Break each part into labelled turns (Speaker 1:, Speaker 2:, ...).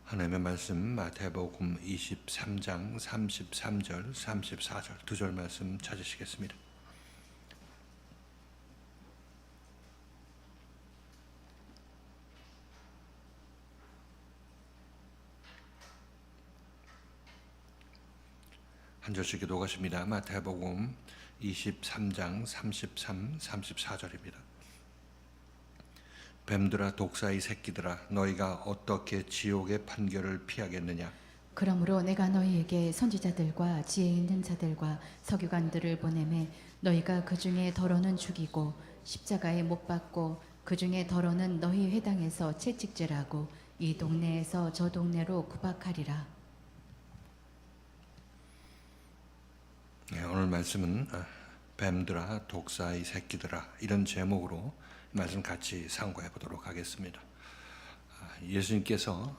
Speaker 1: 하나님의 말씀 마태복음 23장 33절 34절 두 절 말씀 찾으시겠습니다. 한 절씩 기도하십니다. 마태복음 23장 33, 34절입니다. 뱀들아 독사의 새끼들아 너희가 어떻게 지옥의 판결을 피하겠느냐.
Speaker 2: 그러므로 내가 너희에게 선지자들과 지혜 있는 자들과 서기관들을 보내매 너희가 그 중에 더러는 죽이고 십자가에 못 박고 그 중에 더러는 너희 회당에서 채찍질하고 이 동네에서 저 동네로 구박하리라.
Speaker 1: 네, 오늘 말씀은 뱀들아 독사의 새끼들아 이런 제목으로 말씀 같이 상고해 보도록 하겠습니다. 예수님께서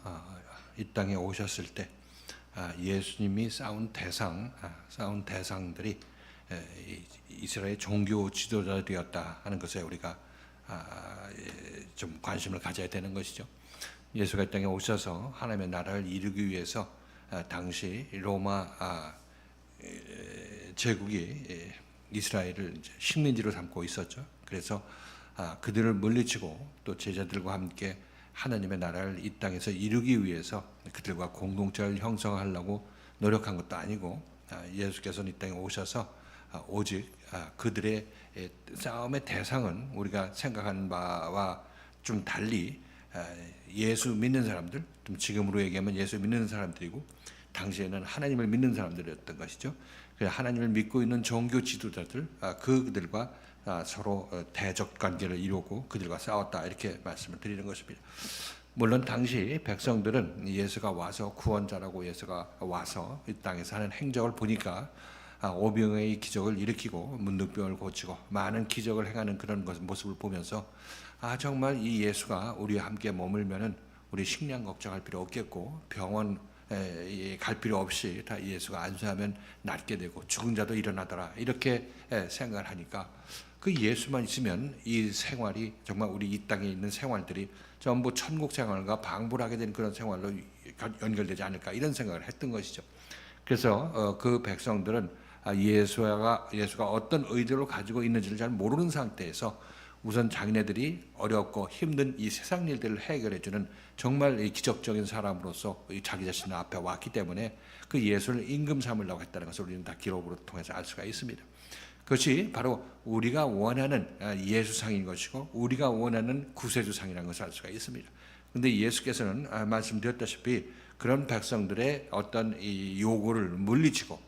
Speaker 1: 이 땅에 오셨을 때 예수님이 싸운 대상들이 이스라엘 종교 지도자들이었다 하는 것에 우리가 좀 관심을 가져야 되는 것이죠. 예수가 이 땅에 오셔서 하나님의 나라를 이루기 위해서 당시 로마 제국이 이스라엘을 식민지로 삼고 있었죠. 그래서 그들을 물리치고 또 제자들과 함께 하나님의 나라를 이 땅에서 이루기 위해서 그들과 공동체를 형성하려고 노력한 것도 아니고 예수께서는 이 땅에 오셔서 오직 그들의 싸움의 대상은 우리가 생각하는 바와 좀 달리 예수 믿는 사람들, 좀 지금으로 얘기하면 예수 믿는 사람들이고 당시에는 하나님을 믿는 사람들이었던 것이죠. 하나님을 믿고 있는 종교 지도자들, 그들과 서로 대적 관계를 이루고 그들과 싸웠다 이렇게 말씀을 드리는 것입니다. 물론 당시 백성들은 예수가 와서 구원자라고 예수가 와서 이 땅에서 하는 행적을 보니까 오병의 기적을 일으키고 문둥병을 고치고 많은 기적을 행하는 그런 모습을 보면서 정말 이 예수가 우리와 함께 머물면은 우리 식량 걱정할 필요 없겠고 병원 갈 필요 없이 다 예수가 안수하면 낫게 되고 죽은 자도 일어나더라 이렇게 생각을 하니까 그 예수만 있으면 이 생활이 정말 우리 이 땅에 있는 생활들이 전부 천국 생활과 방불하게 된 그런 생활로 연결되지 않을까 이런 생각을 했던 것이죠. 그래서 그 백성들은 예수가 어떤 의도를 가지고 있는지를 잘 모르는 상태에서 우선 자기네들이 어렵고 힘든 이 세상 일들을 해결해주는 정말 기적적인 사람으로서 자기 자신 앞에 왔기 때문에 그 예수를 임금 삼으려고 했다는 것을 우리는 다 기록으로 통해서 알 수가 있습니다. 그것이 바로 우리가 원하는 예수상인 것이고 우리가 원하는 구세주상이라는 것을 알 수가 있습니다. 그런데 예수께서는 말씀드렸다시피 그런 백성들의 어떤 이 요구를 물리치고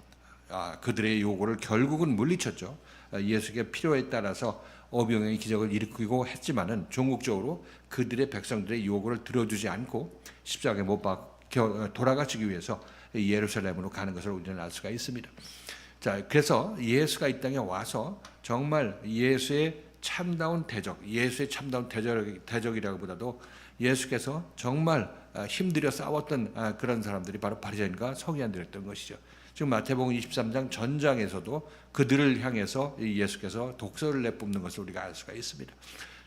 Speaker 1: 그들의 요구를 결국은 물리쳤죠. 예수께 필요에 따라서 오병의 기적을 일으키고 했지만은 종국적으로 그들의 백성들의 요구를 들어주지 않고 십자가에 못 박혀 돌아가시기 위해서 예루살렘으로 가는 것을 우리는 알 수가 있습니다. 자, 그래서 예수가 이 땅에 와서 정말 예수의 참다운 대적이라기보다도 예수께서 정말 힘들여 싸웠던 그런 사람들이 바로 바리새인과 서기관들이었던 것이죠. 지금 마태복음 23장 전장에서도 그들을 향해서 예수께서 독서를 내뿜는 것을 우리가 알 수가 있습니다.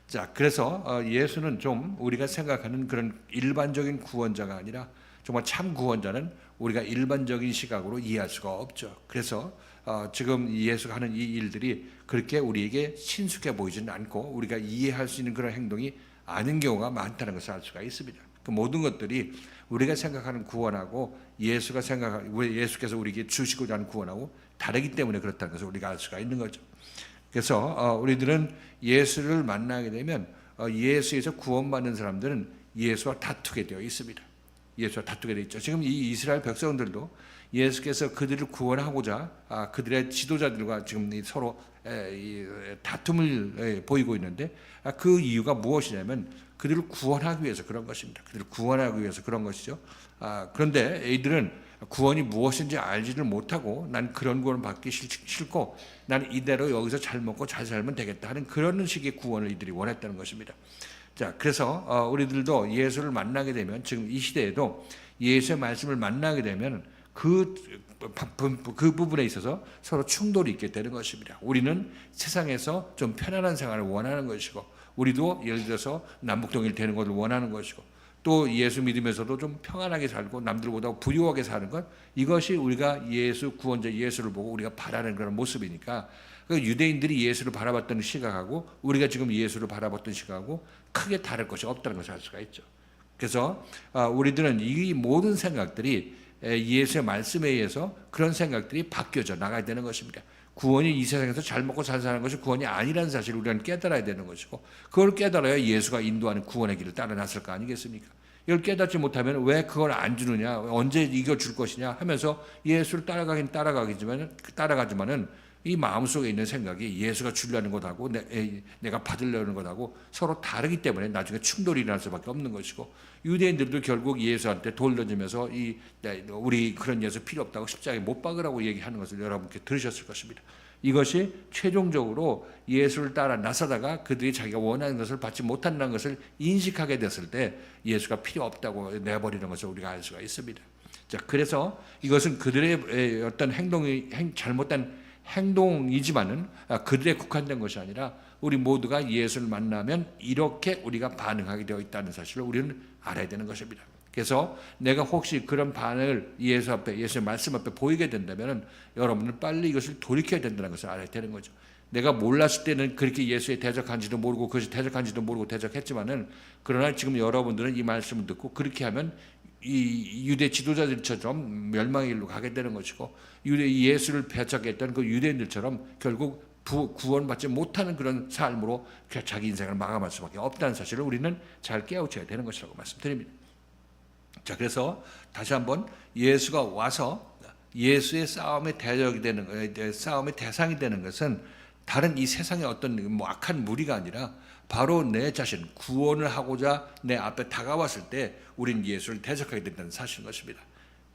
Speaker 1: 자, 그래서 예수는 좀 우리가 생각하는 그런 일반적인 구원자가 아니라 정말 참 구원자는 우리가 일반적인 시각으로 이해할 수가 없죠. 그래서 지금 예수가 하는 이 일들이 그렇게 우리에게 친숙해 보이지는 않고 우리가 이해할 수 있는 그런 행동이 아닌 경우가 많다는 것을 알 수가 있습니다. 그 모든 것들이 우리가 생각하는 구원하고 예수께서 우리에게 주시고자 하는 구원하고 다르기 때문에 그렇다는 것을 우리가 알 수가 있는 거죠. 그래서 우리들은 예수를 만나게 되면 예수에서 구원받는 사람들은 예수와 다투게 되어 있습니다. 예수와 다투게 되어 있죠. 지금 이 이스라엘 백성들도 예수께서 그들을 구원하고자 그들의 지도자들과 지금 서로 다툼을 보이고 있는데 그 이유가 무엇이냐면 그들을 구원하기 위해서 그런 것입니다. 그들을 구원하기 위해서 그런 것이죠. 그런데 이들은 구원이 무엇인지 알지를 못하고 난 그런 구원을 받기 싫고 난 이대로 여기서 잘 먹고 잘 살면 되겠다 하는 그런 식의 구원을 이들이 원했다는 것입니다. 자, 그래서 우리들도 예수를 만나게 되면 지금 이 시대에도 예수의 말씀을 만나게 되면 그 부분에 있어서 서로 충돌이 있게 되는 것입니다. 우리는 세상에서 좀 편안한 생활을 원하는 것이고 우리도 예를 들어서 남북통일 되는 것을 원하는 것이고 또 예수 믿으면서도 좀 평안하게 살고 남들보다 부유하게 사는 것, 이것이 우리가 예수 구원자 예수를 보고 우리가 바라는 그런 모습이니까 그 유대인들이 예수를 바라봤던 시각하고 우리가 지금 예수를 바라봤던 시각하고 크게 다를 것이 없다는 것을 알 수가 있죠. 그래서 우리들은 이 모든 생각들이 예수의 말씀에 의해서 그런 생각들이 바뀌어져 나가야 되는 것입니다. 구원이 이 세상에서 잘 먹고 잘 사는 것이 구원이 아니라는 사실을 우리는 깨달아야 되는 것이고, 그걸 깨달아야 예수가 인도하는 구원의 길을 따라 나설 거 아니겠습니까? 이걸 깨닫지 못하면 왜 그걸 안 주느냐, 언제 이거 줄 것이냐 하면서 예수를 따라가지만은 이 마음속에 있는 생각이 예수가 주려는 것하고 내가 받으려는 것하고 서로 다르기 때문에 나중에 충돌이 일어날 수밖에 없는 것이고, 유대인들도 결국 예수한테 돌려주면서 우리 그런 예수 필요 없다고 십자가에 못 박으라고 얘기하는 것을 여러분께 들으셨을 것입니다. 이것이 최종적으로 예수를 따라 나서다가 그들이 자기가 원하는 것을 받지 못한다는 것을 인식하게 됐을 때 예수가 필요 없다고 내버리는 것을 우리가 알 수가 있습니다. 자, 그래서 이것은 그들의 어떤 잘못된 행동이지만은 그들에 국한된 것이 아니라 우리 모두가 예수를 만나면 이렇게 우리가 반응하게 되어 있다는 사실을 우리는 알아야 되는 것입니다. 그래서 내가 혹시 그런 반응을 예수 앞에, 예수의 말씀 앞에 보이게 된다면 여러분은 빨리 이것을 돌이켜야 된다는 것을 알아야 되는 거죠. 내가 몰랐을 때는 그렇게 예수에 대적한지도 모르고 그것이 대적한지도 모르고 대적했지만은, 그러나 지금 여러분들은 이 말씀을 듣고 그렇게 하면 이 유대 지도자들처럼 멸망의 길로 가게 되는 것이고, 예수를 배척했던 그 유대인들처럼 결국 구원받지 못하는 그런 삶으로 자기 인생을 마감할 수밖에 없다는 사실을 우리는 잘 깨우쳐야 되는 것이라고 말씀드립니다. 자, 그래서 다시 한번 예수가 와서 예수의 싸움의 대적이 되는, 싸움의 대상이 되는 것은 다른 이 세상의 어떤 악한 무리가 아니라 바로 내 자신, 구원을 하고자 내 앞에 다가왔을 때 우린 예수를 대적하게 된다는 사실인 것입니다.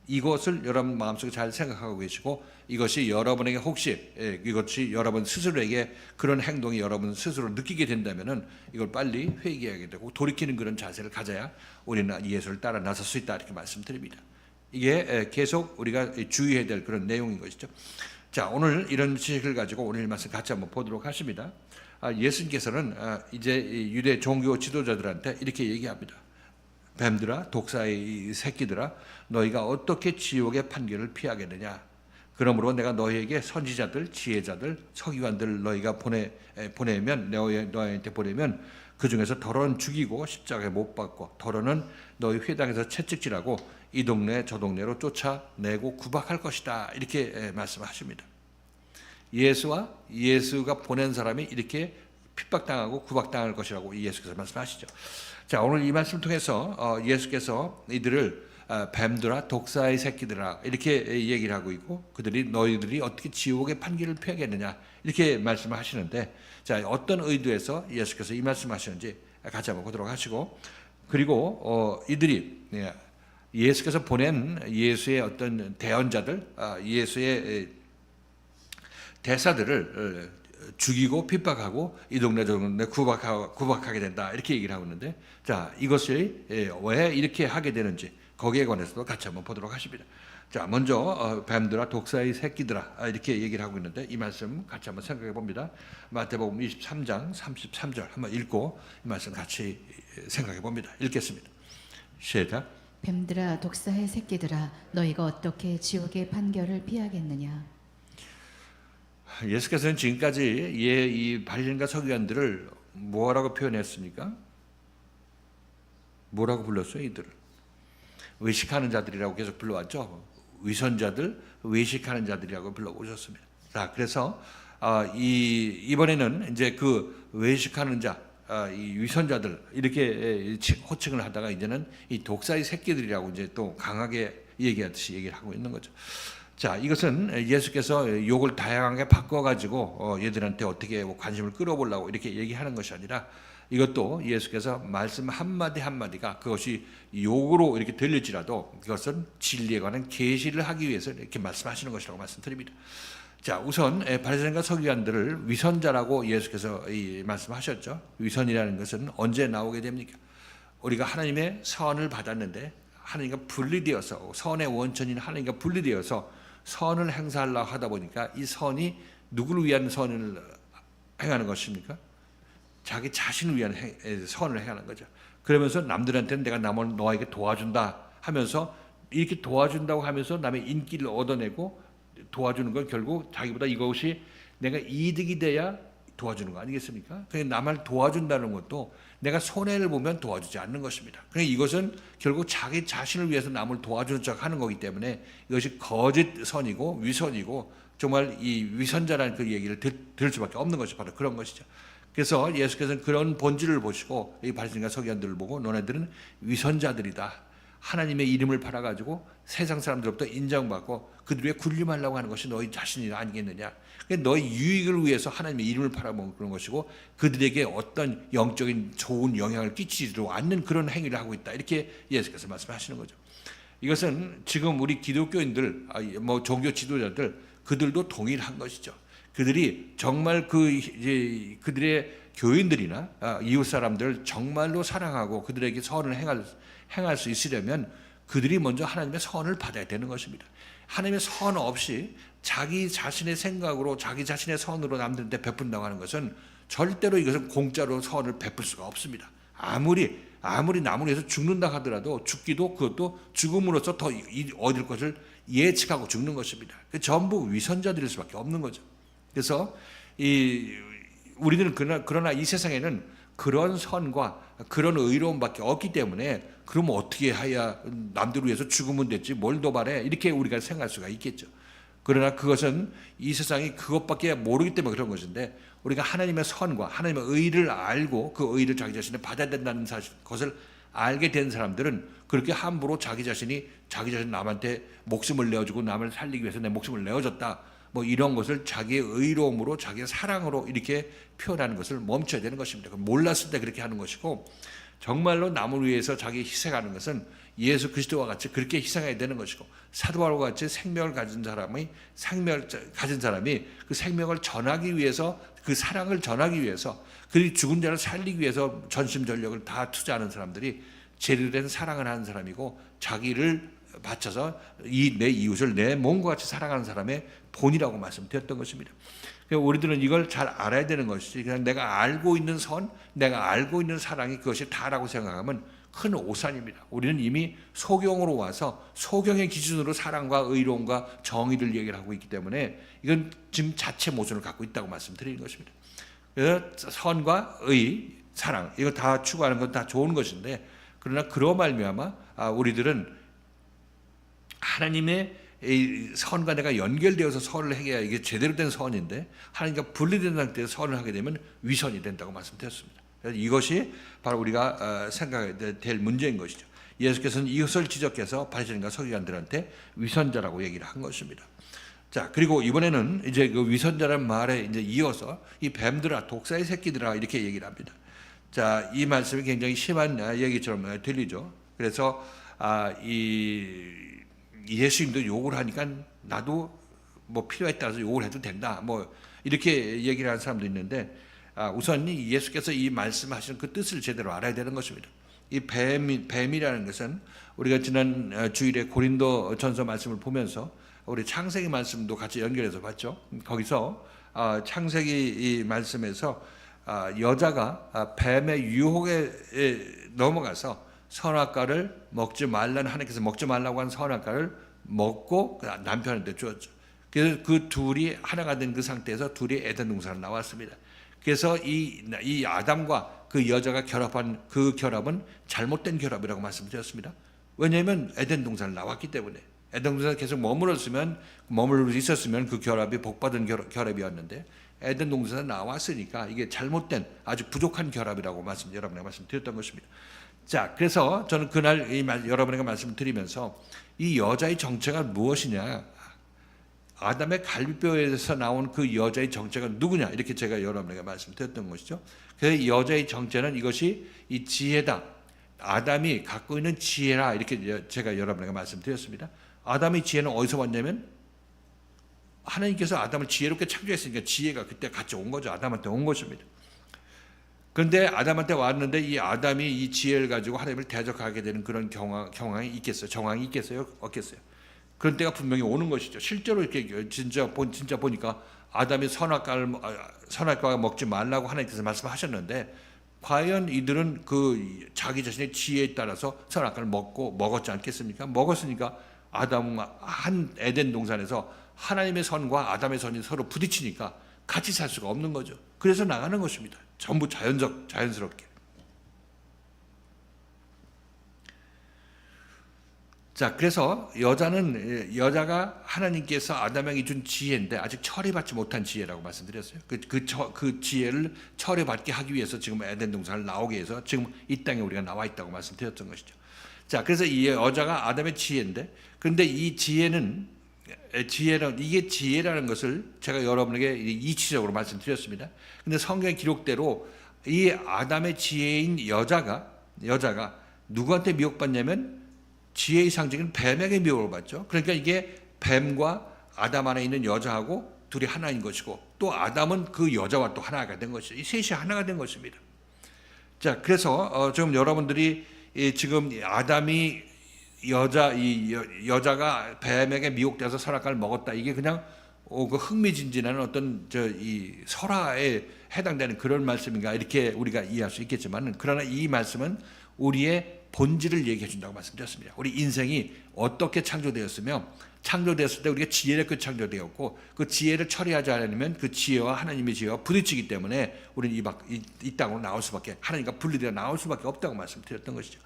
Speaker 1: 이것을 여러분 마음속에 잘 생각하고 계시고, 이것이 여러분에게 혹시 이것이 여러분 스스로에게 그런 행동이 여러분 스스로 느끼게 된다면은 이걸 빨리 회개하게 되고 돌이키는 그런 자세를 가져야 우리는 예수를 따라 나설 수 있다, 이렇게 말씀드립니다. 이게 계속 우리가 주의해야 될 그런 내용인 것이죠. 자, 오늘 이런 지식을 가지고 오늘 말씀 같이 한번 보도록 하십니다. 예수님께서는 이제 유대 종교 지도자들한테 이렇게 얘기합니다. 뱀들아, 독사의 새끼들아, 너희가 어떻게 지옥의 판결을 피하겠느냐? 그러므로 내가 너희에게 선지자들, 지혜자들, 서기관들 너희가 보내면 너희한테 보내면 그 중에서 더러는 죽이고 십자가에 못 박고 더러는 너희 회당에서 채찍질하고 이 동네 저 동네로 쫓아내고 구박할 것이다, 이렇게 말씀하십니다. 예수가 보낸 사람이 이렇게 핍박당하고 구박당할 것이라고 예수께서 말씀하시죠. 자, 오늘 이 말씀을 통해서 예수께서 이들을 뱀들아, 독사의 새끼들아, 이렇게 얘기를 하고 있고, 너희들이 어떻게 지옥의 판결을 피하겠느냐, 이렇게 말씀을 하시는데, 자, 어떤 의도에서 예수께서 이 말씀을 하시는지 같이 한번 보도록 하시고, 그리고 이들이 예수께서 보낸 예수의 어떤 대언자들, 예수의 대사들을 죽이고 핍박하고 이 동네 저 동네 구박하게 된다, 이렇게 얘기를 하고 있는데, 자, 이것이 왜 이렇게 하게 되는지 거기에 관해서도 같이 한번 보도록 하십니다. 자, 먼저 뱀들아, 독사의 새끼들아, 이렇게 얘기를 하고 있는데 이 말씀 같이 한번 생각해 봅니다. 마태복음 23장 33절 한번 읽고 이 말씀 같이 생각해 봅니다. 읽겠습니다. 시작.
Speaker 2: 뱀들아, 독사의 새끼들아, 너희가 어떻게 지옥의 판결을 피하겠느냐?
Speaker 1: 예수께서는 지금까지 이 바리새인과 서기관들을 뭐라고 표현했습니까? 뭐라고 불렀어요? 이들을 외식하는 자들이라고 계속 불러왔죠. 위선자들, 외식하는 자들이라고 불러오셨습니다. 자, 그래서 이번에는 이제 그 외식하는 자, 이 위선자들 이렇게 호칭을 하다가 이제는 이 독사의 새끼들이라고 이제 또 강하게 얘기하듯이 얘기를 하고 있는 거죠. 자, 이것은 예수께서 욕을 다양하게 바꿔가지고 얘들한테 어떻게 관심을 끌어보려고 이렇게 얘기하는 것이 아니라, 이것도 예수께서 말씀 한마디 한마디가 그것이 욕으로 이렇게 들릴지라도 그것은 진리에 관한 계시를 하기 위해서 이렇게 말씀하시는 것이라고 말씀드립니다. 자, 우선 바리새인과 서기관들을 위선자라고 예수께서 말씀하셨죠. 위선이라는 것은 언제 나오게 됩니까? 우리가 하나님의 선을 받았는데 하나님과 분리되어서, 선의 원천인 하나님과 분리되어서 선을 행사하려고 하다 보니까 이 선이 누구를 위한 선을 행하는 것입니까? 자기 자신을 위한 선을 행하는 거죠. 그러면서 남들한테는 내가 남을 너에게 도와준다 하면서 이렇게 도와준다고 하면서 남의 인기를 얻어내고 도와주는 건 결국 자기보다 이것이 내가 이득이 돼야 도와주는 거 아니겠습니까? 그냥 남을 도와준다는 것도 내가 손해를 보면 도와주지 않는 것입니다. 그러니까 이것은 결국 자기 자신을 위해서 남을 도와주는 척 하는 거기 때문에 이것이 거짓 선이고 위선이고 정말 이 위선자라는 그 얘기를 들을 수밖에 없는 것이 바로 그런 것이죠. 그래서 예수께서는 그런 본질을 보시고 이 바리새인과 서기관들을 보고 너네들은 위선자들이다. 하나님의 이름을 팔아가지고 세상 사람들로부터 인정받고 그들 위해 군림하려고 하는 것이 너희 자신이 아니겠느냐. 너희 유익을 위해서 하나님의 이름을 팔아먹는 그런 것이고 그들에게 어떤 영적인 좋은 영향을 끼치지도 않는 그런 행위를 하고 있다. 이렇게 예수께서 말씀하시는 거죠. 이것은 지금 우리 기독교인들, 뭐 종교 지도자들 그들도 동일한 것이죠. 그들이 정말 그들의 교인들이나 이웃 사람들을 정말로 사랑하고 그들에게 선을 행할 수 있으려면 그들이 먼저 하나님의 선을 받아야 되는 것입니다. 하나님의 선 없이 자기 자신의 생각으로 자기 자신의 선으로 남들한테 베푼다고 하는 것은 절대로 이것은 공짜로 선을 베풀 수가 없습니다. 아무리 남을 위해서 죽는다 하더라도 죽기도 그것도 죽음으로써 더 얻을 것을 예측하고 죽는 것입니다. 전부 위선자들일 수밖에 없는 거죠. 그래서 우리들은 그러나 이 세상에는 그런 선과 그런 의로움밖에 없기 때문에 그럼 어떻게 해야 남들을 위해서 죽으면 됐지 뭘 더 바래 이렇게 우리가 생각할 수가 있겠죠. 그러나 그것은 이 세상이 그것밖에 모르기 때문에 그런 것인데 우리가 하나님의 선과 하나님의 의를 알고 그 의를 자기 자신에 받아야 된다는 것을 알게 된 사람들은 그렇게 함부로 자기 자신 남한테 목숨을 내어주고 남을 살리기 위해서 내 목숨을 내어줬다 뭐 이런 것을 자기의 의로움으로 자기의 사랑으로 이렇게 표현하는 것을 멈춰야 되는 것입니다. 몰랐을 때 그렇게 하는 것이고 정말로 남을 위해서 자기 희생하는 것은 예수 그리스도와 같이 그렇게 희생해야 되는 것이고 사도 바울과 같이 생명을 가진 사람이 그 생명을 전하기 위해서 그 사랑을 전하기 위해서 그리고 죽은 자를 살리기 위해서 전심전력을 다 투자하는 사람들이 제대로 된 사랑을 하는 사람이고 자기를 바쳐서 내 이웃을 내 몸과 같이 사랑하는 사람의 본이라고 말씀드렸던 것입니다. 우리들은 이걸 잘 알아야 되는 것이지 그냥 내가 알고 있는 선, 내가 알고 있는 사랑이 그것이 다라고 생각하면 큰 오산입니다. 우리는 이미 소경으로 와서 소경의 기준으로 사랑과 의로움과 정의를 얘기를 하고 있기 때문에 이건 지금 자체 모순을 갖고 있다고 말씀드리는 것입니다. 그래서 선과 의, 사랑 이거 다 추구하는 건 다 좋은 것인데 그러나 그로 말미암아 우리들은 하나님의 선과 내가 연결되어서 선을 해야 이게 제대로 된 선인데 하나님과 분리된 상태에서 선을 하게 되면 위선이 된다고 말씀드렸습니다. 그래서 이것이 바로 우리가 생각해야 될 문제인 것이죠. 예수께서는 이것을 지적해서 바리새인과 서기관들한테 위선자라고 얘기를 한 것입니다. 자, 그리고 이번에는 이제 그 위선자라는 말에 이제 이어서 이 뱀들아, 독사의 새끼들아 이렇게 얘기를 합니다. 자, 이 말씀이 굉장히 심한 얘기처럼 들리죠. 그래서 예수님도 욕을 하니까 나도 뭐 필요에 따라서 욕을 해도 된다. 뭐 이렇게 얘기를 하는 사람도 있는데 우선 예수께서 이 말씀하시는 그 뜻을 제대로 알아야 되는 것입니다. 이 뱀이라는 것은 우리가 지난 주일에 고린도 전서 말씀을 보면서 우리 창세기 말씀도 같이 연결해서 봤죠. 거기서 창세기 이 말씀에서 여자가 뱀의 유혹에 넘어가서 선악과를 먹지 말라는 하나님께서 먹지 말라고 한 선악과를 먹고 남편한테 주었죠. 그래서 그 둘이 하나가 된 그 상태에서 둘이 에덴 동산을 나왔습니다. 그래서 이 아담과 그 여자가 결합한 그 결합은 잘못된 결합이라고 말씀드렸습니다. 왜냐하면 에덴 동산을 나왔기 때문에 에덴 동산에 계속 머물러 있었으면 그 결합이 복받은 결합이었는데 에덴 동산에 나왔으니까 이게 잘못된 아주 부족한 결합이라고 여러분에게 말씀드렸던 것입니다. 자, 그래서 저는 그날 여러분에게 말씀드리면서 이 여자의 정체가 무엇이냐, 아담의 갈비뼈에서 나온 그 여자의 정체가 누구냐 이렇게 제가 여러분에게 말씀드렸던 것이죠. 그래서 여자의 정체는 이것이 이 지혜다. 아담이 갖고 있는 지혜라 이렇게 제가 여러분에게 말씀드렸습니다. 아담의 지혜는 어디서 왔냐면 하나님께서 아담을 지혜롭게 창조했으니까 지혜가 그때 같이 온 거죠. 아담한테 온 것입니다. 그런데 아담한테 왔는데 이 아담이 이 지혜를 가지고 하나님을 대적하게 되는 그런 경황이 있겠어요? 정황이 있겠어요? 없겠어요? 그런 때가 분명히 오는 것이죠. 실제로 이렇게 진짜 보니까 아담이 선악과가 먹지 말라고 하나님께서 말씀하셨는데 과연 이들은 그 자기 자신의 지혜에 따라서 선악과를 먹었지 않겠습니까? 먹었으니까 아담과 한 에덴 동산에서 하나님의 선과 아담의 선이 서로 부딪히니까 같이 살 수가 없는 거죠. 그래서 나가는 것입니다. 전부 자연스럽게. 자, 그래서 여자가 하나님께서 아담에게 준 지혜인데 아직 처리받지 못한 지혜라고 말씀드렸어요. 그 지혜를 처리받게 하기 위해서 지금 에덴 동산을 나오게 해서 지금 이 땅에 우리가 나와 있다고 말씀드렸던 것이죠. 자, 그래서 이 여자가 아담의 지혜인데, 그런데 이 지혜는 이게 지혜라는 것을 제가 여러분에게 이치적으로 말씀드렸습니다. 근데 성경 기록대로 이 아담의 지혜인 여자가 누구한테 미혹받냐면 지혜의 상징은 뱀에게 미혹을 받죠. 그러니까 이게 뱀과 아담 안에 있는 여자하고 둘이 하나인 것이고, 또 아담은 그 여자와 또 하나가 된 것이죠. 이 셋이 하나가 된 것입니다. 자, 그래서 지금 여러분들이 지금 아담이 여자가 뱀에게 미혹돼서 선악과를 먹었다, 이게 그냥 그 흥미진진한 어떤 이 설화에 해당되는 그런 말씀인가, 이렇게 우리가 이해할 수 있겠지만, 그러나 이 말씀은 우리의 본질을 얘기해 준다고 말씀드렸습니다. 우리 인생이 어떻게 창조되었으며, 창조되었을 때 우리가 지혜를 창조되었고, 그 지혜를 처리하지 않으면 그 지혜와 하나님의 지혜와 부딪히기 때문에 우리는 이 땅으로 나올 수밖에, 하나님과 분리되어 나올 수밖에 없다고 말씀드렸던 것이죠.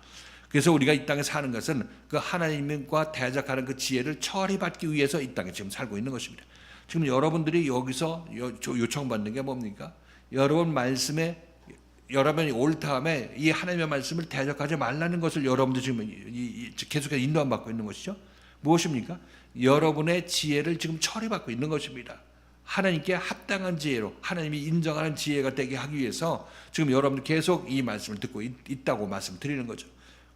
Speaker 1: 그래서 우리가 이 땅에 사는 것은 그 하나님과 대적하는 그 지혜를 처리받기 위해서 이 땅에 지금 살고 있는 것입니다. 지금 여러분들이 여기서 요청받는 게 뭡니까? 여러분이 옳다함에 이 하나님의 말씀을 대적하지 말라는 것을 여러분들 지금 계속해서 인도함 받고 있는 것이죠. 무엇입니까? 여러분의 지혜를 지금 처리받고 있는 것입니다. 하나님께 합당한 지혜로, 하나님이 인정하는 지혜가 되게 하기 위해서 지금 여러분들 계속 이 말씀을 듣고 있다고 말씀드리는 거죠.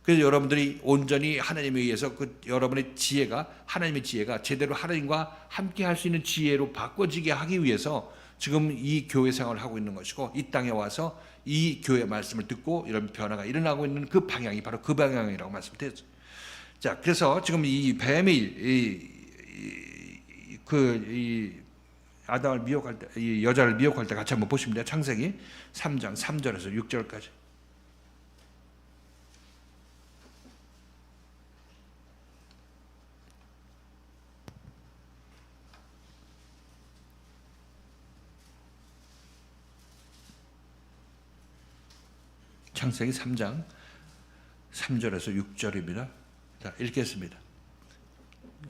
Speaker 1: 그래서 여러분들이 온전히 하나님에 의해서 여러분의 지혜가, 하나님의 지혜가 제대로 하나님과 함께 할 수 있는 지혜로 바꿔지게 하기 위해서 지금 이 교회 생활을 하고 있는 것이고, 이 땅에 와서 이 교회 말씀을 듣고 이런 변화가 일어나고 있는 그 방향이 바로 그 방향이라고 말씀드렸죠. 자, 그래서 지금 이 뱀이 아담을 미혹할 때, 이 여자를 미혹할 때 같이 한번 보십니다. 창세기 3장 3절에서 6절까지. 창세기 3장 3절에서 6절입니다. 자, 읽겠습니다.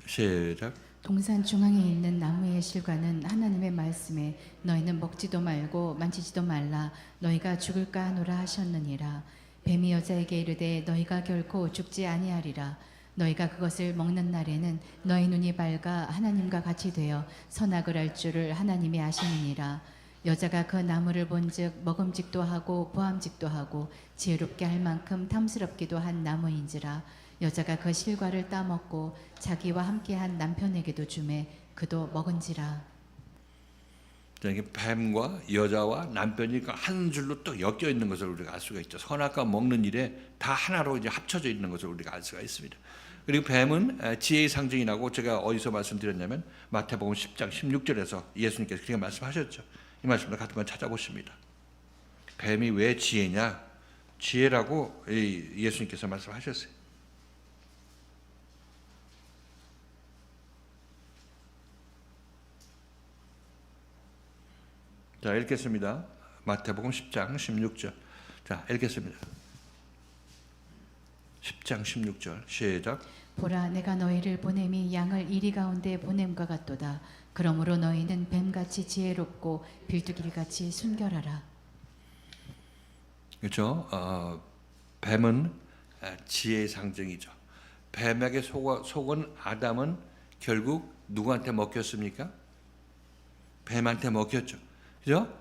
Speaker 1: 시작.
Speaker 2: 동산 중앙에 있는 나무의 실과는 하나님의 말씀에 너희는 먹지도 말고 만지지도 말라 너희가 죽을까 하노라 하셨느니라. 뱀이 여자에게 이르되 너희가 결코 죽지 아니하리라. 너희가 그것을 먹는 날에는 너희 눈이 밝아 하나님과 같이 되어 선악을 알 줄을 하나님이 아시느니라. 여자가 그 나무를 본즉 먹음직도 하고 보암직도 하고 지혜롭게 할 만큼 탐스럽기도 한 나무인지라. 여자가 그 실과를 따먹고 자기와 함께한 남편에게도 주매 그도 먹은지라.
Speaker 1: 이게 뱀과 여자와 남편이 한 줄로 또 엮여 있는 것을 우리가 알 수가 있죠. 선악과 먹는 일에 다 하나로 이제 합쳐져 있는 것을 우리가 알 수가 있습니다. 그리고 뱀은 지혜의 상징이라고 제가 어디서 말씀드렸냐면 마태복음 10장 16절에서 예수님께서 그렇게 말씀하셨죠. 이 말씀을 같은 번 찾아보십니다. 뱀이 왜 지혜냐? 지혜라고 예수님께서 말씀하셨어요. 자, 읽겠습니다. 마태복음 10장 16절. 자, 읽겠습니다. 10장 16절 시작.
Speaker 2: 보라 내가 너희를 보냄이 양을 이리 가운데 보냄과 같도다. 그러므로 너희는 뱀같이 지혜롭고 빌두기같이 순결하라.
Speaker 1: 그렇죠. 뱀은 지혜의 상징이죠. 뱀에게 속은 아담은 결국 누구한테 먹혔습니까? 뱀한테 먹혔죠. 그죠?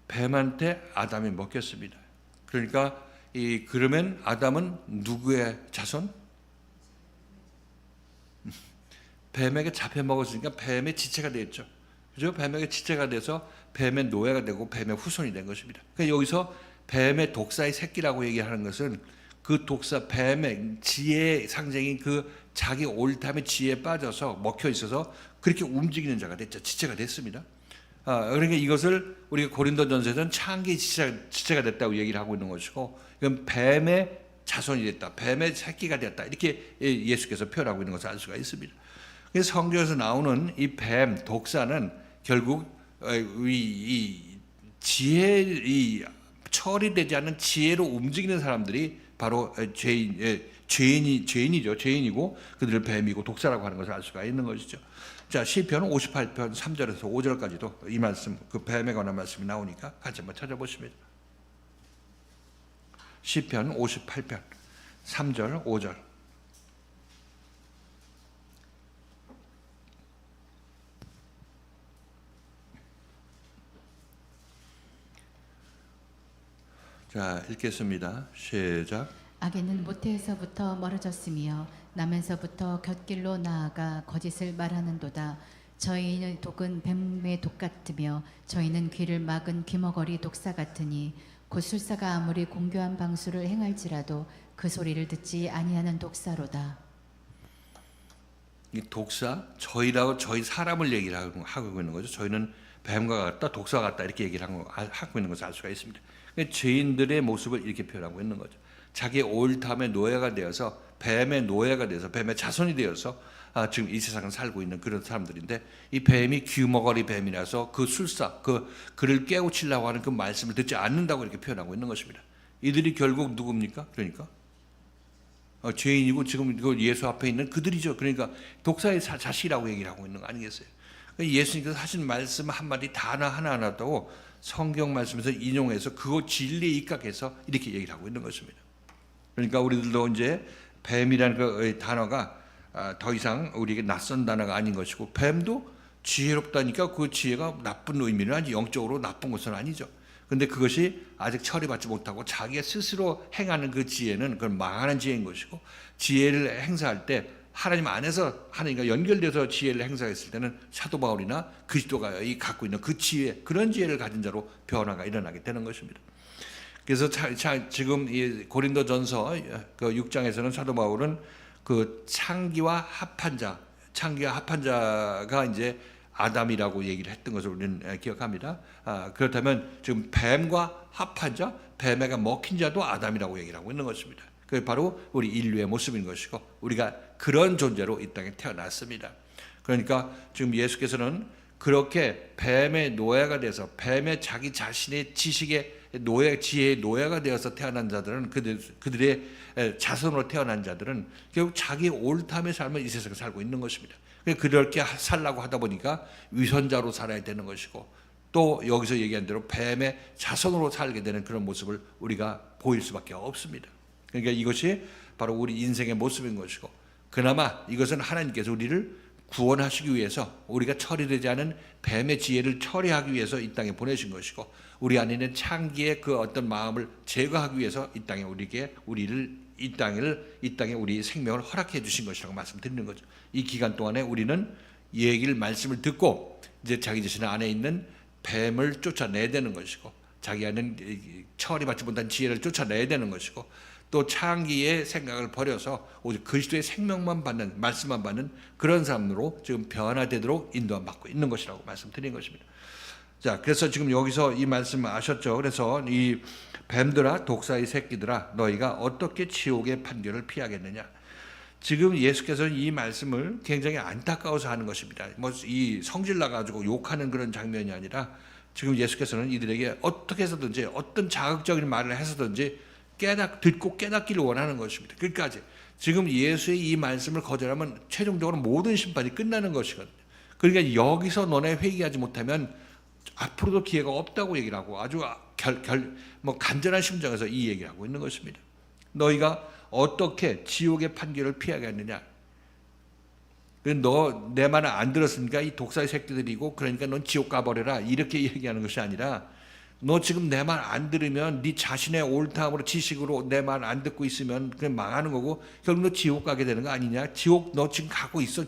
Speaker 1: 뱀한테 아담이 먹혔습니다. 그러니까 그러면 아담은 누구의 자손? 뱀에게 잡혀 먹었으니까 뱀의 지체가 됐죠. 그죠? 뱀에게 지체가 돼서 뱀의 노예가 되고 뱀의 후손이 된 것입니다. 그러니까 여기서 뱀의 독사의 새끼라고 얘기하는 것은 그 독사 뱀의 지혜의 상징인 그 자기 옳다함의 지혜에 빠져서 먹혀 있어서 그렇게 움직이는 자가 됐죠. 지체가 됐습니다. 그러니까 이것을 우리가 고린도전서에서는 창기 지체가 됐다고 얘기를 하고 있는 것이고, 이건 뱀의 자손이 됐다, 뱀의 새끼가 됐다, 이렇게 예수께서 표현하고 있는 것을 알 수가 있습니다. 그래서 성경에서 나오는 이 뱀, 독사는 결국 이 지혜, 이 처리되지 않는 지혜로 움직이는 사람들이 바로 죄인이죠. 죄인이고 그들을 뱀이고 독사라고 하는 것을 알 수가 있는 것이죠. 자, 시편 58편 3절에서 5절까지도 이 말씀, 그 뱀에 관한 말씀이 나오니까 같이 한번 찾아보십니다. 시편 58편 3절 5절. 자, 읽겠습니다. 시작.
Speaker 2: 악인은 모태에서부터 멀어졌으며 나면서부터 곁길로 나아가 거짓을 말하는도다. 저희의 독은 뱀의 독 같으며 저희는 귀를 막은 귀머거리 독사 같으니 곧 술사가 아무리 공교한 방수를 행할지라도 그 소리를 듣지 아니하는 독사로다.
Speaker 1: 이 독사, 저희라고 저희 사람을 얘기를 하고 있는 거죠. 저희는 뱀과 같다, 독사 같다 이렇게 얘기를 하고 있는 것을 알 수가 있습니다. 죄인들의 모습을 이렇게 표현하고 있는 거죠. 자기의 옳담의 노예가 되어서 뱀의 노예가 되어서 뱀의 자손이 되어서 지금 이 세상을 살고 있는 그런 사람들인데, 이 뱀이 귀머거리 뱀이라서 그 술사, 그를 깨우치려고 하는 그 말씀을 듣지 않는다고 이렇게 표현하고 있는 것입니다. 이들이 결국 누굽니까? 그러니까 죄인이고 지금 예수 앞에 있는 그들이죠. 그러니까 독사의 자식이라고 얘기를 하고 있는 거 아니겠어요? 예수님께서 하신 말씀 한마디 단어 하나하나도 성경 말씀에서 인용해서 그거 진리에 입각해서 이렇게 얘기를 하고 있는 것입니다. 그러니까 우리들도 이제 뱀이라는 그 단어가 더 이상 우리에게 낯선 단어가 아닌 것이고, 뱀도 지혜롭다니까 그 지혜가 나쁜 의미는 아니, 영적으로 나쁜 것은 아니죠. 근데 그것이 아직 처리받지 못하고 자기가 스스로 행하는 그 지혜는 그건 망하는 지혜인 것이고, 지혜를 행사할 때 하나님 안에서 하나님과 연결돼서 지혜를 행사했을 때는 사도 바울이나 그리스도가 갖고 있는 그 지혜, 그런 지혜를 가진 자로 변화가 일어나게 되는 것입니다. 그래서 지금 이 고린도전서 그 6장에서는 사도 바울은 그 창기와 합한 자가 이제 아담이라고 얘기를 했던 것을 우리는 기억합니다. 그렇다면 지금 뱀과 합한 자, 뱀에게 먹힌 자도 아담이라고 얘기를 하고 있는 것입니다. 그게 바로 우리 인류의 모습인 것이고, 우리가 그런 존재로 이 땅에 태어났습니다. 그러니까 지금 예수께서는 그렇게 뱀의 노예가 돼서 뱀의 자기 자신의 지식의 노예, 지혜의 노예가 되어서 태어난 자들은 그들의 자손으로 태어난 자들은 결국 자기 옳담의 삶을 이 세상에 살고 있는 것입니다. 그렇게 살라고 하다 보니까 위선자로 살아야 되는 것이고, 또 여기서 얘기한 대로 뱀의 자손으로 살게 되는 그런 모습을 우리가 보일 수밖에 없습니다. 그러니까 이것이 바로 우리 인생의 모습인 것이고, 그나마 이것은 하나님께서 우리를 구원하시기 위해서, 우리가 처리되지 않은 뱀의 지혜를 처리하기 위해서 이 땅에 보내신 것이고, 우리 안에 있는 창기의 그 어떤 마음을 제거하기 위해서 이 땅에 이 땅에 우리 생명을 허락해 주신 것이라고 말씀드리는 거죠. 이 기간 동안에 우리는 말씀을 듣고 이제 자기 자신 안에 있는 뱀을 쫓아내야 되는 것이고, 자기 안에 처리받지 못한 지혜를 쫓아내야 되는 것이고, 또 창기의 생각을 버려서 오직 그리스도의 생명만 받는, 말씀만 받는 그런 사람으로 지금 변화되도록 인도함 받고 있는 것이라고 말씀드린 것입니다. 자, 그래서 지금 여기서 이 말씀 아셨죠? 그래서 이 뱀들아, 독사의 새끼들아, 너희가 어떻게 지옥의 판결을 피하겠느냐? 지금 예수께서는 이 말씀을 굉장히 안타까워서 하는 것입니다. 이 성질 나가지고 욕하는 그런 장면이 아니라, 지금 예수께서는 이들에게 어떻게 해서든지 어떤 자극적인 말을 해서든지 듣고 깨닫기를 원하는 것입니다. 끝까지. 지금 예수의 이 말씀을 거절하면 최종적으로 모든 심판이 끝나는 것이거든요. 그러니까 여기서 너네 회개하지 못하면 앞으로도 기회가 없다고 얘기를 하고, 아주 간절한 심정에서 이 얘기를 하고 있는 것입니다. 너희가 어떻게 지옥의 판결을 피하겠느냐? 너 내 말을 안 들었으니까 이 독사의 새끼들이고, 그러니까 넌 지옥 가버려라, 이렇게 얘기하는 것이 아니라, 너 지금 내 말 안 들으면 네 자신의 옳다함으로 지식으로 내 말 안 듣고 있으면 그냥 망하는 거고, 결국 너 지옥 가게 되는 거 아니냐? 지옥 너 지금 가고 있어.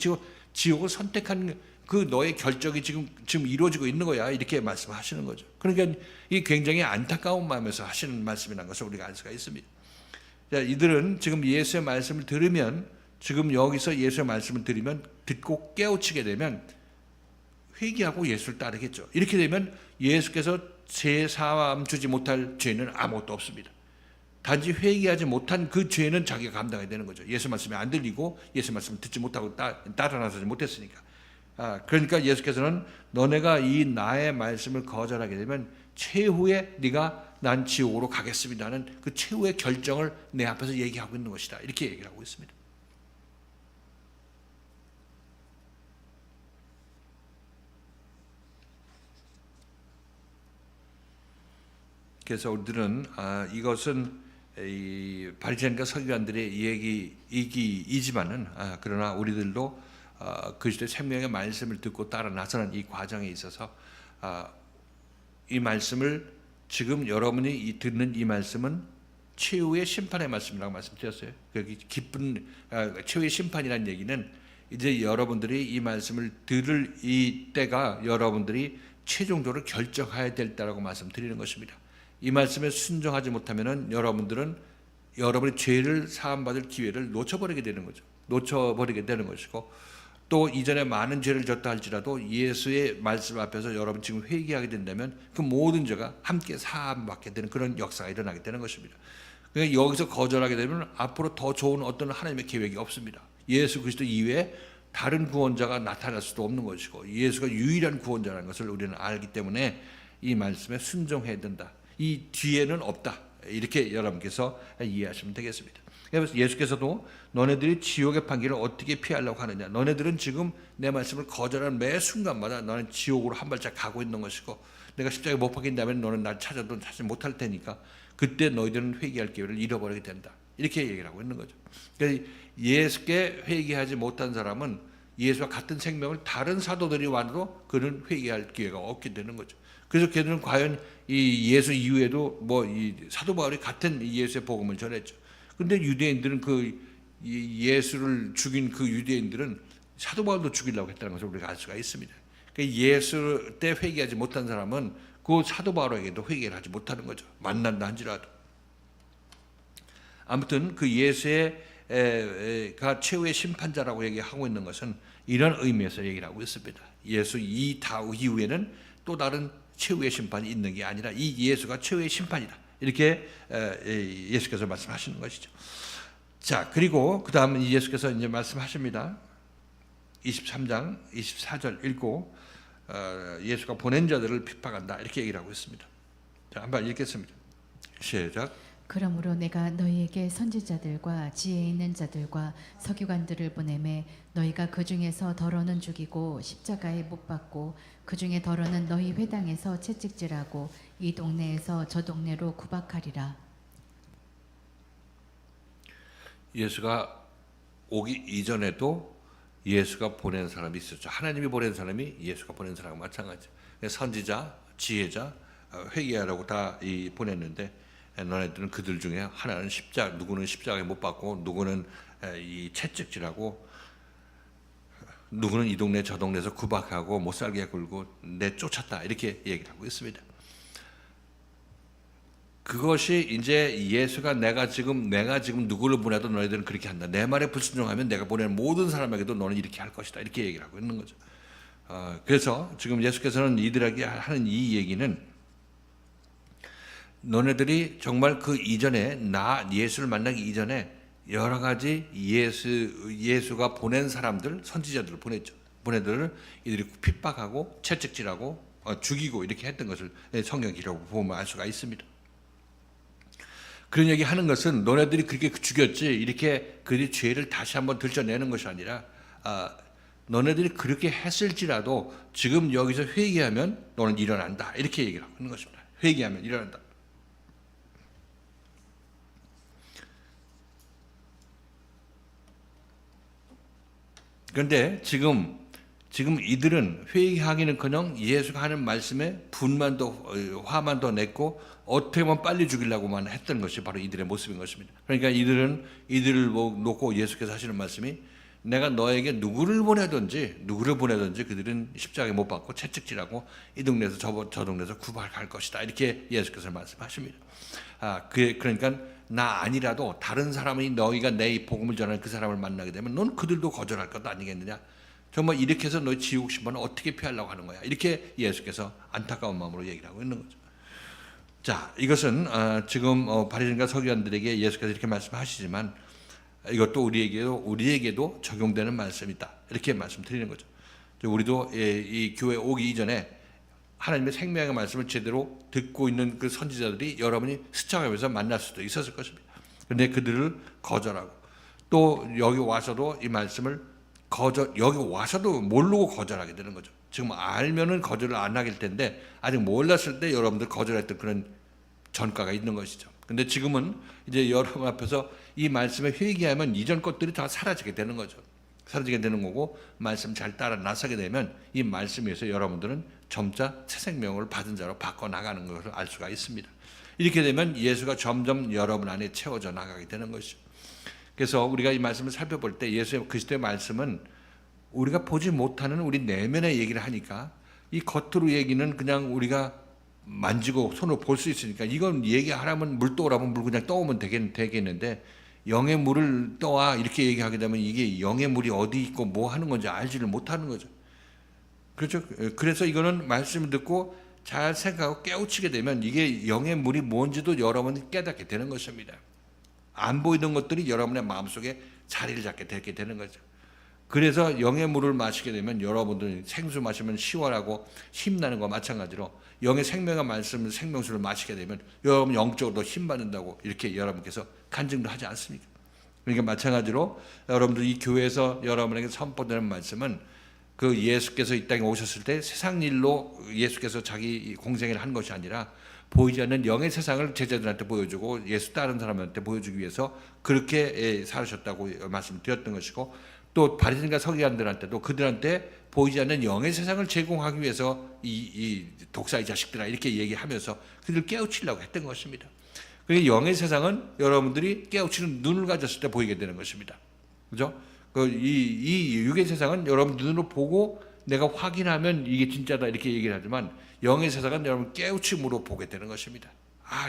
Speaker 1: 지옥을 선택한 그 너의 결정이 지금 이루어지고 있는 거야, 이렇게 말씀하시는 거죠. 그러니까 이 굉장히 안타까운 마음에서 하시는 말씀이라는 것을 우리가 알 수가 있습니다. 자, 이들은 지금 예수의 말씀을 들으면, 지금 여기서 예수의 말씀을 들으면, 듣고 깨우치게 되면 회개하고 예수를 따르겠죠. 이렇게 되면 예수께서 제 사함 주지 못할 죄는 아무것도 없습니다. 단지 회개하지 못한 그 죄는 자기가 감당해야 되는 거죠. 예수 말씀이 안 들리고 예수 말씀을 듣지 못하고 따라 나서지 못했으니까. 그러니까 예수께서는 너네가 이 나의 말씀을 거절하게 되면 최후에 네가 난 지옥으로 가겠습니다 하는 그 최후의 결정을 내 앞에서 얘기하고 있는 것이다. 이렇게 얘기를 하고 있습니다. 그래서 우리들은 이것은 이 바리새인과 서기관들의 얘기이지만은 그러나 우리들도 그리스도의 생명의 말씀을 듣고 따라 나서는 이 과정에 있어서 이 말씀을 지금 여러분이 듣는 이 말씀은 최후의 심판의 말씀이라고 말씀드렸어요. 여기 기쁜 최후의 심판이라는 얘기는 이제 여러분들이 이 말씀을 들을 이 때가 여러분들이 최종적으로 결정해야 될 때라고 말씀드리는 것입니다. 이 말씀에 순종하지 못하면은 여러분들은 여러분의 죄를 사함받을 기회를 놓쳐버리게 되는 거죠. 놓쳐버리게 되는 것이고 또 이전에 많은 죄를 졌다 할지라도 예수의 말씀 앞에서 여러분 지금 회개하게 된다면 그 모든 죄가 함께 사함받게 되는 그런 역사가 일어나게 되는 것입니다. 그러니까 여기서 거절하게 되면 앞으로 더 좋은 어떤 하나님의 계획이 없습니다. 예수 그리스도 이외에 다른 구원자가 나타날 수도 없는 것이고 예수가 유일한 구원자라는 것을 우리는 알기 때문에 이 말씀에 순종해야 된다. 이 뒤에는 없다. 이렇게 여러분께서 이해하시면 되겠습니다. 그래서 예수께서도 너네들이 지옥의 판결을 어떻게 피하려고 하느냐. 너네들은 지금 내 말씀을 거절하는 매 순간마다 너는 지옥으로 한 발짝 가고 있는 것이고 내가 십자가에 못 박힌다면 너는 날 찾아도 찾지 못할 테니까 그때 너희들은 회개할 기회를 잃어버리게 된다. 이렇게 얘기를 하고 있는 거죠. 그러니까 예수께 회개하지 못한 사람은 예수와 같은 생명을 다른 사도들이 와도 그는 회개할 기회가 없게 되는 거죠. 그래서 그들은 과연 이 예수 이후에도 이 사도 바울이 같은 예수의 복음을 전했죠. 근데 유대인들은 그 예수를 죽인 그 유대인들은 사도 바울도 죽이려고 했다는 것을 우리가 알 수가 있습니다. 그러니까 예수 때 회개하지 못한 사람은 그 사도 바울에게도 회개를 하지 못하는 거죠. 만난다 한지라도. 아무튼 그 예수가 최후의 심판자라고 얘기하고 있는 것은 이런 의미에서 얘기를 하고 있습니다. 예수 이후에는 또 다른 최후의 심판이 있는 게 아니라 이 예수가 최후의 심판이다. 이렇게 예수께서 말씀하시는 것이죠. 자, 그리고 그 다음 예수께서 이제 말씀하십니다. 23장 24절 읽고 예수가 보낸 자들을 핍박한다. 이렇게 얘기를 하고 있습니다. 자, 한번 읽겠습니다. 시작.
Speaker 2: 그러므로 내가 너희에게 선지자들과 지혜 있는 자들과 서기관들을 보내매 너희가 그 중에서 더러는 죽이고 십자가에 못 박고 그 중에 더러는 너희 회당에서 채찍질하고 이 동네에서 저 동네로 구박하리라.
Speaker 1: 예수가 오기 이전에도 예수가 보낸 사람이 있었죠. 하나님이 보낸 사람이 예수가 보낸 사람과 마찬가지죠. 선지자, 지혜자, 회개하라고 다 보냈는데 너네들은 그들 중에 하나는 누구는 십자가에 못 박고 누구는 이 채찍질하고 누구는 이 동네 저 동네에서 구박하고 못 살게 굴고 내쫓았다 이렇게 얘기를 하고 있습니다. 그것이 이제 예수가 내가 지금 누구를 보내도 너희들은 그렇게 한다. 내 말에 불순종하면 내가 보내는 모든 사람에게도 너는 이렇게 할 것이다. 이렇게 얘기를 하고 있는 거죠. 그래서 지금 예수께서는 이들에게 하는 이 얘기는 너네들이 정말 그 이전에 예수를 만나기 이전에 여러 가지 예수가 보낸 사람들, 선지자들을 보냈죠. 보내들을 이들이 핍박하고 채찍질하고 죽이고 이렇게 했던 것을 성경 기록으로 보면 알 수가 있습니다. 그런 얘기 하는 것은 너네들이 그렇게 죽였지 이렇게 그들이 죄를 다시 한번 들춰내는 것이 아니라 너네들이 그렇게 했을지라도 지금 여기서 회개하면 너는 일어난다 이렇게 얘기를 하고 있는 것입니다. 회개하면 일어난다. 그런데 지금 이들은 회개하기는커녕 예수가 하는 말씀에 화만도 냈고 어떻게 하면 빨리 죽이려고만 했던 것이 바로 이들의 모습인 것입니다. 그러니까 이들을 놓고 예수께서 하시는 말씀이 내가 너에게 누구를 보내든지 그들은 십자가에 못 박고 채찍질하고 이 동네에서 저 동네에서 구박할 것이다 이렇게 예수께서 말씀하십니다. 그러니까 나 아니라도 다른 사람이 너희가 내 복음을 전하는 그 사람을 만나게 되면 넌 그들도 거절할 것 아니겠느냐. 정말 이렇게 해서 너 지옥 심판을 어떻게 피하려고 하는 거야? 이렇게 예수께서 안타까운 마음으로 얘기를 하고 있는 거죠. 자, 이것은 지금 바리새인과 서기관들에게 예수께서 이렇게 말씀하시지만 이것도 우리에게도 적용되는 말씀이다. 이렇게 말씀드리는 거죠. 우리도 이 교회 오기 이전에 하나님의 생명의 말씀을 제대로 듣고 있는 그 선지자들이 여러분이 스쳐가면서 만날 수도 있었을 것입니다. 그런데 그들을 거절하고 또 여기 와서도 이 말씀을 여기 와서도 모르고 거절하게 되는 거죠. 지금 알면은 거절을 안 하길 텐데 아직 몰랐을 때 여러분들 거절했던 그런 전과가 있는 것이죠. 근데 지금은 이제 여러분 앞에서 이 말씀에 회개하면 이전 것들이 다 사라지게 되는 거죠. 사라지게 되는 거고 말씀 잘 따라 나서게 되면 이 말씀에서 여러분들은 점차 새 생명을 받은 자로 바꿔 나가는 것을 알 수가 있습니다. 이렇게 되면 예수가 점점 여러분 안에 채워져 나가게 되는 것이죠. 그래서 우리가 이 말씀을 살펴볼 때 예수의 그리스도의 말씀은 우리가 보지 못하는 우리 내면의 얘기를 하니까 이 겉으로 얘기는 그냥 우리가 만지고 손으로 볼 수 있으니까 이건 얘기하라면 물 떠오라면 물 그냥 떠오면 되겠는데 영의 물을 떠와 이렇게 얘기하게 되면 이게 영의 물이 어디 있고 뭐 하는 건지 알지를 못하는 거죠. 그렇죠? 그래서 이거는 말씀을 듣고 잘 생각하고 깨우치게 되면 이게 영의 물이 뭔지도 여러분이 깨닫게 되는 것입니다. 안 보이던 것들이 여러분의 마음속에 자리를 잡게 되는 거죠. 그래서 영의 물을 마시게 되면 여러분들이 생수 마시면 시원하고 힘나는 것과 마찬가지로 영의 생명의 말씀을 생명수를 마시게 되면 여러분 영적으로 힘받는다고 이렇게 여러분께서 간증도 하지 않습니까? 그러니까 마찬가지로 여러분들 이 교회에서 여러분에게 선포되는 말씀은 그 예수께서 이 땅에 오셨을 때 세상 일로 예수께서 자기 공생애를 한 것이 아니라 보이지 않는 영의 세상을 제자들한테 보여주고 예수 따른 사람한테 보여주기 위해서 그렇게 살으셨다고 말씀드렸던 것이고 또 바리새인과 서기관들한테도 그들한테 보이지 않는 영의 세상을 제공하기 위해서 이 독사의 자식들아 이렇게 얘기하면서 그들을 깨우치려고 했던 것입니다. 그러니까 영의 세상은 여러분들이 깨우치는 눈을 가졌을 때 보이게 되는 것입니다. 그죠? 이 육의 세상은 여러분 눈으로 보고 내가 확인하면 이게 진짜다 이렇게 얘기를 하지만 영의 세상은 여러분 깨우침으로 보게 되는 것입니다.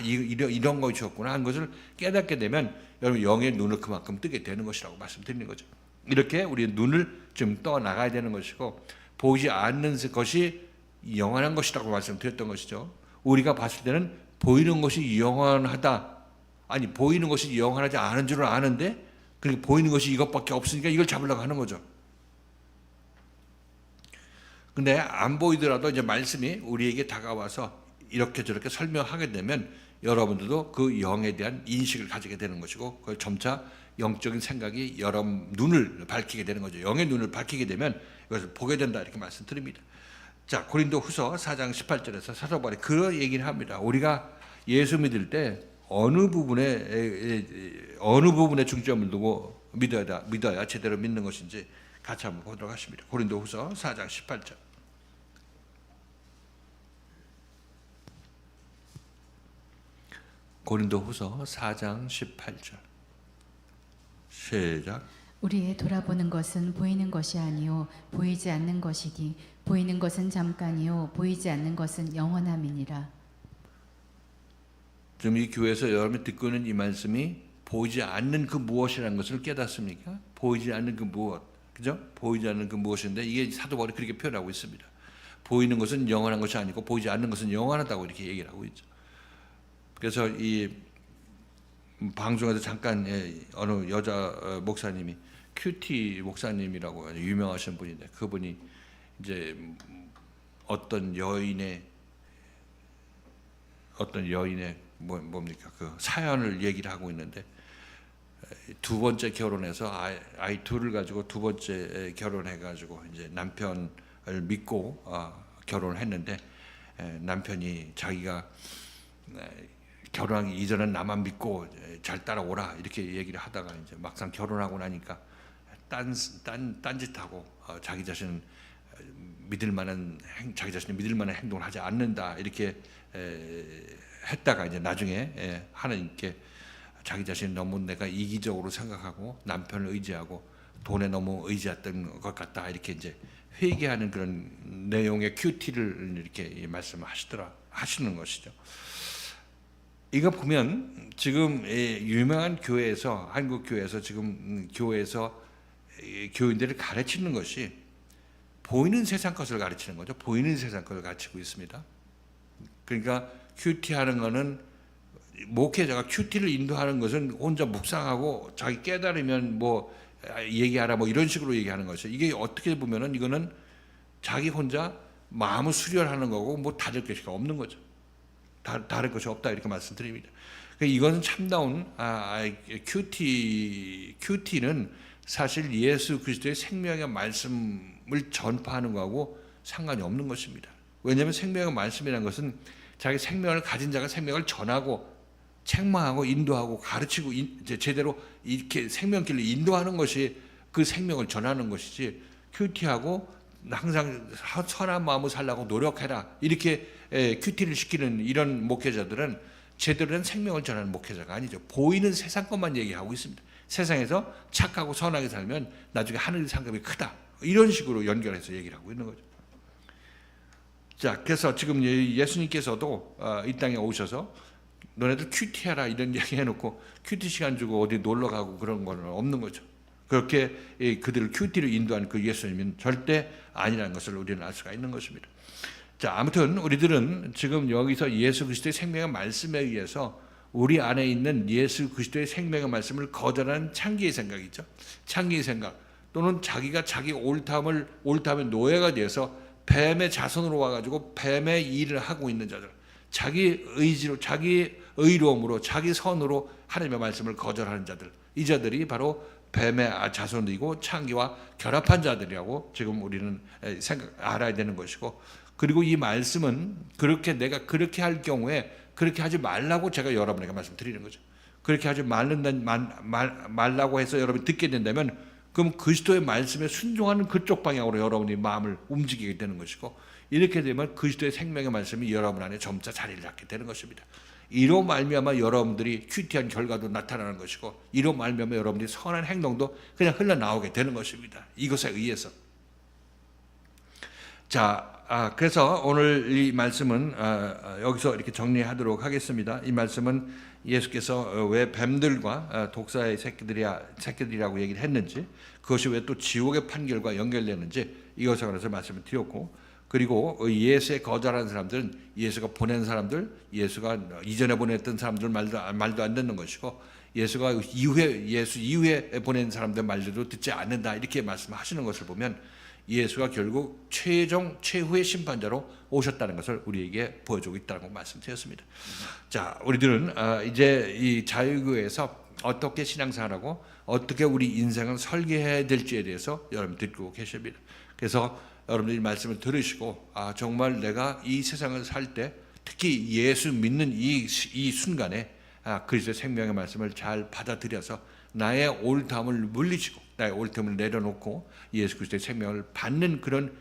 Speaker 1: 이런 것이었구나 하는 것을 깨닫게 되면 여러분 영의 눈을 그만큼 뜨게 되는 것이라고 말씀드리는 거죠. 이렇게 우리 눈을 좀 떠나가야 되는 것이고 보이지 않는 것이 영원한 것이라고 말씀드렸던 것이죠. 우리가 봤을 때는 보이는 것이 영원하다. 아니 보이는 것이 영원하지 않은 줄은 아는데 그러니까 보이는 것이 이것밖에 없으니까 이걸 잡으려고 하는 거죠. 근데 안 보이더라도 이제 말씀이 우리에게 다가와서 이렇게 저렇게 설명하게 되면 여러분들도 그 영에 대한 인식을 가지게 되는 것이고 그걸 점차 영적인 생각이 여러분 눈을 밝히게 되는 거죠. 영의 눈을 밝히게 되면 이것을 보게 된다 이렇게 말씀드립니다. 자, 고린도후서 4장 18절에서 사도 바울이 그 얘기를 합니다. 우리가 예수 믿을 때 어느 부분에 중점을 두고 믿어야 제대로 믿는 것인지 같이 한번 보도록 하십니다. 고린도후서 4장 18절. 고린도후서 4장 18절. 시작.
Speaker 2: 우리의 돌아보는 것은 보이는 것이 아니요 보이지 않는 것이니 보이는 것은 잠깐이요 보이지 않는 것은 영원함이니라.
Speaker 1: 지금 이 교회에서 여러분이 듣고 있는 이 말씀이 보이지 않는 그 무엇이라는 것을 깨닫습니까? 보이지 않는 그 무엇, 그죠? 보이지 않는 그 무엇인데 이게 사도 바울이 그렇게 표현하고 있습니다. 보이는 것은 영원한 것이 아니고 보이지 않는 것은 영원하다고 이렇게 얘기를 하고 있죠. 그래서 이 방송에서 잠깐 어느 여자 목사님이 큐티 목사님이라고 유명하신 분인데 그분이 이제 어떤 여인의 뭡니까 그 사연을 얘기를 하고 있는데 두 번째 결혼해서 아이 둘을 가지고 두 번째 결혼해가지고 이제 남편을 믿고 결혼을 했는데 남편이 자기가 결혼하기 이전엔 나만 믿고 잘 따라오라 이렇게 얘기를 하다가 이제 막상 결혼하고 나니까 딴짓하고 자기 자신이 믿을 만한 행동을 하지 않는다 이렇게 했다가 이제 나중에 하나님께 자기 자신이 너무 내가 이기적으로 생각하고 남편을 의지하고 돈에 너무 의지했던 것 같다 이렇게 이제 회개하는 그런 내용의 큐티를 이렇게 하시는 것이죠. 이거 보면 지금 유명한 교회에서 한국 교회에서 지금 교회에서 교인들을 가르치는 것이 보이는 세상 것을 가르치는 거죠. 보이는 세상 것을 가르치고 있습니다. 그러니까 큐티하는 거는 목회자가 큐티를 인도하는 것은 혼자 묵상하고 자기 깨달으면 뭐 얘기하라 뭐 이런 식으로 얘기하는 것이죠. 이게 어떻게 보면은 이거는 자기 혼자 마음을 수련하는 거고 뭐 다를 것이 없는 거죠. 다를 것이 없다 이렇게 말씀드립니다. 그러니까 이것은 참다운 큐티는 사실 예수 그리스도의 생명의 말씀을 전파하는 거하고 상관이 없는 것입니다. 왜냐하면 생명의 말씀이라는 것은 자기 생명을 가진 자가 생명을 전하고 책망하고 인도하고 가르치고 제대로 이렇게 생명길로 인도하는 것이 그 생명을 전하는 것이지, 큐티하고 항상 선한 마음을 살라고 노력해라 이렇게 큐티를 시키는 이런 목회자들은 제대로 된 생명을 전하는 목회자가 아니죠. 보이는 세상 것만 얘기하고 있습니다. 세상에서 착하고 선하게 살면 나중에 하늘 상급이 크다 이런 식으로 연결해서 얘기를 하고 있는 거죠. 자, 그래서 지금 예수님께서도 이 땅에 오셔서 너네들 큐티하라 이런 얘기 해놓고 큐티 시간 주고 어디 놀러 가고 그런 건 없는 거죠. 그렇게 그들을 큐티로 인도하는 그 예수님은 절대 아니라는 것을 우리는 알 수가 있는 것입니다. 자, 아무튼 우리들은 지금 여기서 예수 그리스도의 생명의 말씀에 의해서 우리 안에 있는 예수 그리스도의 생명의 말씀을 거절하는 창기의 생각이죠. 창기의 생각 또는 자기가 자기 옳다함의 노예가 돼서 뱀의 자손으로 와가지고 뱀의 일을 하고 있는 자들, 자기 의지로, 자기 의로움으로, 자기 선으로 하나님의 말씀을 거절하는 자들, 이 자들이 바로 뱀의 자손이고 창기와 결합한 자들이라고 지금 우리는 알아야 되는 것이고, 그리고 이 말씀은 내가 그렇게 할 경우에 그렇게 하지 말라고 제가 여러분에게 말씀드리는 거죠. 그렇게 하지 말라고 해서 여러분이 듣게 된다면 그럼 그리스도의 말씀에 순종하는 그쪽 방향으로 여러분이 마음을 움직이게 되는 것이고, 이렇게 되면 그리스도의 생명의 말씀이 여러분 안에 점차 자리를 잡게 되는 것입니다. 이로 말미암아 여러분들이 큐티한 결과도 나타나는 것이고, 이로 말미암아 여러분들이 선한 행동도 그냥 흘러나오게 되는 것입니다. 이것에 의해서. 자, 그래서 오늘 이 말씀은 여기서 이렇게 정리하도록 하겠습니다. 이 말씀은 예수께서 왜 뱀들과 독사의 새끼들이라고 얘기를 했는지, 그것이 왜 또 지옥의 판결과 연결되는지 이것에 관해서 말씀을 드렸고, 그리고 예수에 거절하는 사람들은 예수가 보낸 사람들, 예수가 이전에 보냈던 사람들 말도 안 듣는 것이고, 예수 이후에 보낸 사람들 말들도 듣지 않는다 이렇게 말씀하시는 것을 보면 예수가 결국 최후의 심판자로 오셨다는 것을 우리에게 보여주고 있다고 말씀드렸습니다. 자, 우리들은 이제 이 자유교회에서 어떻게 신앙생활하고 어떻게 우리 인생을 설계해야 될지에 대해서 여러분 듣고 계십니다. 그래서 여러분들이 말씀을 들으시고 정말 내가 이 세상을 살 때 특히 예수 믿는 이 순간에 그리스도의 생명의 말씀을 잘 받아들여서 나의 옳다함을 물리치고 나의 옳다함을 내려놓고 예수 그리스도의 생명을 받는 그런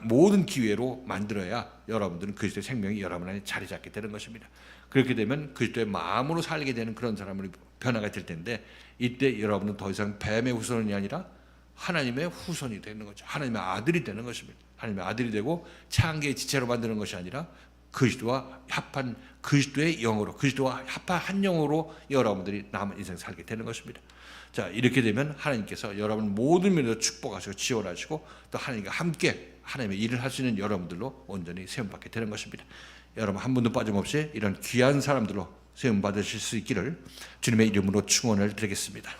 Speaker 1: 모든 기회로 만들어야 여러분들은 그리스도의 생명이 여러분 안에 자리 잡게 되는 것입니다. 그렇게 되면 그리스도의 마음으로 살게 되는 그런 사람으로 변화가 될 텐데, 이때 여러분은 더 이상 뱀의 후손이 아니라 하나님의 후손이 되는 거죠. 하나님의 아들이 되는 것입니다. 하나님의 아들이 되고 창기의 지체로 만드는 것이 아니라 그리스도와 합한 그리스도의 영으로, 그리스도와 합한 한 영으로 여러분들이 남은 인생 살게 되는 것입니다. 자, 이렇게 되면 하나님께서 여러분 모든 면에서 축복하시고 지원하시고 또 하나님과 함께 하나님의 일을 할 수 있는 여러분들로 온전히 세움받게 되는 것입니다. 여러분 한 분도 빠짐없이 이런 귀한 사람들로 세움받으실 수 있기를 주님의 이름으로 축원을 드리겠습니다.